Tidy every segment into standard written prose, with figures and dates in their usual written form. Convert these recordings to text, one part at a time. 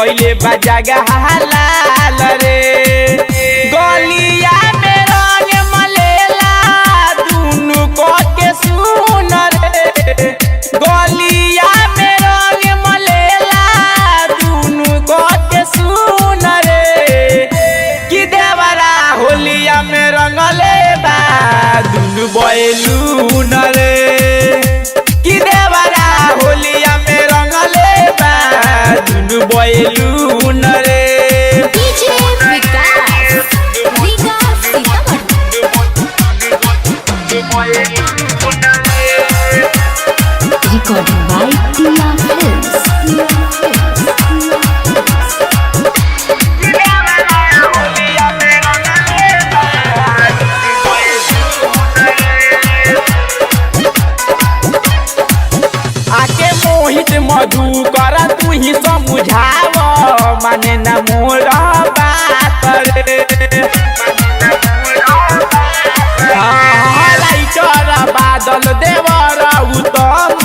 कइले बा जगह लाल रे। गलिया में रंग मलेला दुनु को के सुन रे। गलिया में रंग मलेला दुनु को के सुन रे। कि देवरा होलिया में रंगले बा दुनु बैलून रे। कि देवरा होलिया में रंगले बा दुनु बैलून रे। Recording by Tia Films. आके मोहित मधुकर तू ही समझाव माने न मोर बात रे। लाइटर बादल देवर उत्तम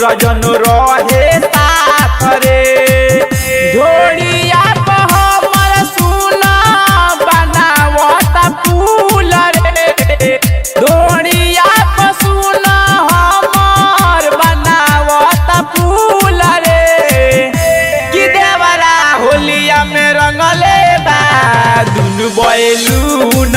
रजन रहे साथ रे। ढोलिया पर हमर सुन बनावत फूल रे। ढोलिया पर सुन हमर बनावत फूल रे। कि देवरा होलिया में रंगले बा दुनु बैलून